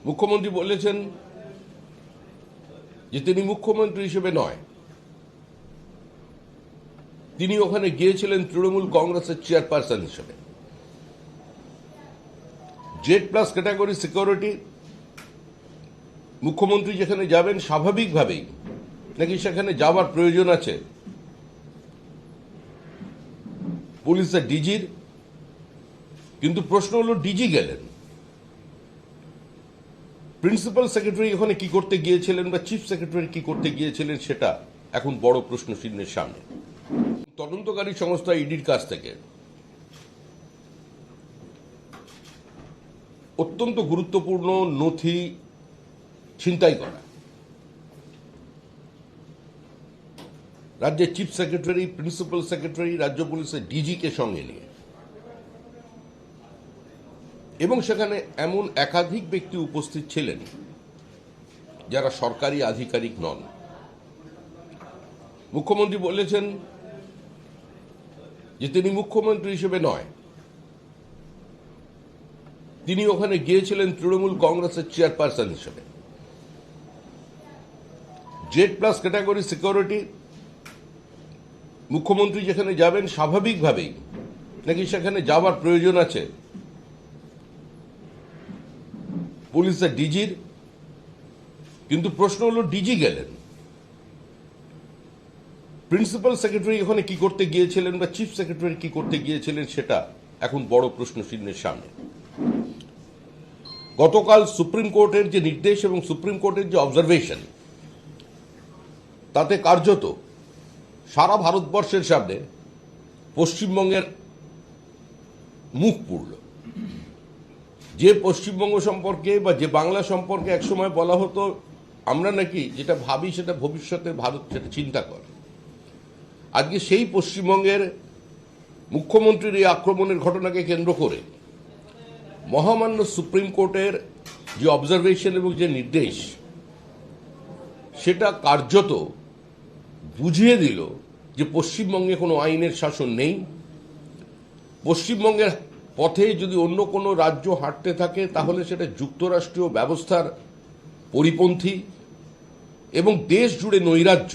মুখ্যমন্ত্রী বলেছেন যে তিনি মুখ্যমন্ত্রী হিসেবে নয়, তিনি ওখানে গিয়েছিলেন তৃণমূল কংগ্রেসের চেয়ারপারসন হিসেবে। জেড প্লাস ক্যাটাগরি সিকিউরিটি মুখ্যমন্ত্রী যেখানে যাবেন স্বাভাবিকভাবেই নাকি সেখানে যাওয়ার প্রয়োজন আছে পুলিশের ডিজির? কিন্তু প্রশ্ন হলো ডিজি গেলেন, প্রিন্সিপাল সেক্রেটারি ওখানে কি করতে গিয়েছিলেন বা চিফ সেক্রেটারি কি করতে গিয়েছিলেন সেটা এখন বড় প্রশ্ন চিহ্নের সামনে। তদন্তকারী সংস্থা ইডির কাছ থেকে অত্যন্ত গুরুত্বপূর্ণ নথি ছিনতাই করা, রাজ্যের চিফ সেক্রেটারি, প্রিন্সিপাল সেক্রেটারি, রাজ্য পুলিশের ডিজিকে সঙ্গে নিয়ে, এবং সেখানে এমন একাধিক ব্যক্তি উপস্থিত ছিলেন যারা সরকারি আধিকারিক নন। মুখ্যমন্ত্রী বলেছেন যে তিনি মুখ্যমন্ত্রী হিসেবে নয়, তিনি ওখানে গিয়েছিলেন তৃণমূল কংগ্রেসের চেয়ারপারসন হিসেবে। জেড প্লাস ক্যাটাগরি সিকিউরিটি মুখ্যমন্ত্রী যেখানে যাবেন স্বাভাবিকভাবেই নাকি সেখানে যাওয়ার প্রয়োজন আছে পুলিশের ডিজির? কিন্তু প্রশ্ন হলো ডিজি গেলেন, প্রিন্সিপাল সেক্রেটারি ওখানে কি করতে গিয়েছিলেন বা চিফ সেক্রেটারি কি করতে গিয়েছিলেন সেটা এখন বড় প্রশ্ন চিহ্নের সামনে। গতকাল সুপ্রিম কোর্টের যে নির্দেশ এবং সুপ্রিম কোর্টের যে অবজারভেশন, তাতে কার্যত সারা ভারতবর্ষের সামনে পশ্চিমবঙ্গের মুখ পুড়ল। যে পশ্চিমবঙ্গ সম্পর্কে বা যে বাংলা সম্পর্কে একসময় বলা হতো আমরা নাকি যেটা ভাবি সেটা ভবিষ্যতে ভারত সেটা চিন্তা করে, আজকে সেই পশ্চিমবঙ্গের মুখ্যমন্ত্রীর এই আক্রমণের ঘটনাকে কেন্দ্র করে মহামান্য সুপ্রিম কোর্টের যে অবজারভেশন এবং যে নির্দেশ, সেটা কার্যত বুঝিয়ে দিল যে পশ্চিমবঙ্গে কোনো আইনের শাসন নেই। পশ্চিমবঙ্গের পথে যদি অন্য কোনো রাজ্য হাঁটতে থাকে তাহলে সেটা যুক্তরাষ্ট্রীয় ব্যবস্থার পরিপন্থী, এবং দেশ জুড়ে নৈরাজ্য,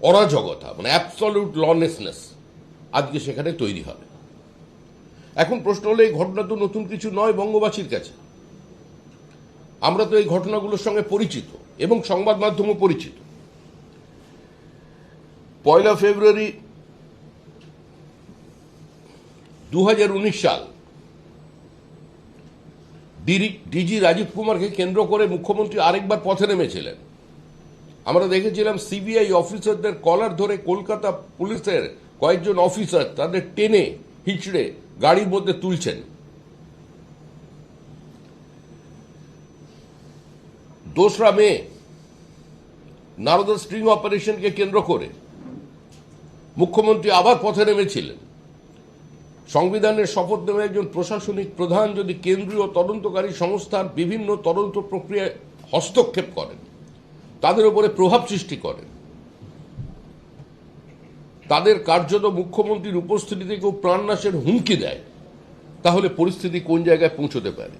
অরাজকতা, মানে অ্যাবসলিউট লনেসনেস আজকে সেখানে তৈরি হবে। এখন প্রশ্ন হলো এই ঘটনা তো নতুন কিছু নয় বঙ্গবাসীর কাছে। আমরা তো এই ঘটনাগুলোর সঙ্গে পরিচিত এবং সংবাদ মাধ্যমও পরিচিত। 1 ফেব্রুয়ারি 2019 সাল ডিজি রাজীব কুমারকে কেন্দ্র করে মুখ্যমন্ত্রী আরেকবার পথে নেমেছিলেন। আমরা দেখেছিলাম সিবিআই অফিসারদের কলার ধরে কলকাতা পুলিশের কয়েকজন অফিসার তাদের টেনে হিঁচড়ে গাড়ির মধ্যে তুলছেন। 2রা মে নারদা স্ট্রিং অপারেশনকে কেন্দ্র করে মুখ্যমন্ত্রী আবার পথে নেমেছিলেন। সংবিধানের শপথ নেওয়া একজন প্রশাসনিক প্রধান যদি কেন্দ্রীয় তদন্তকারী সংস্থার বিভিন্ন তদন্ত প্রক্রিয়ায় হস্তক্ষেপ করেন, তাদের উপরে প্রভাব সৃষ্টি করেন, তাদের কার্যত মুখ্যমন্ত্রীর উপস্থিতিতে কেউ প্রাণনাশের হুমকি দেয়, তাহলে পরিস্থিতি কোন জায়গায় পৌঁছতে পারে।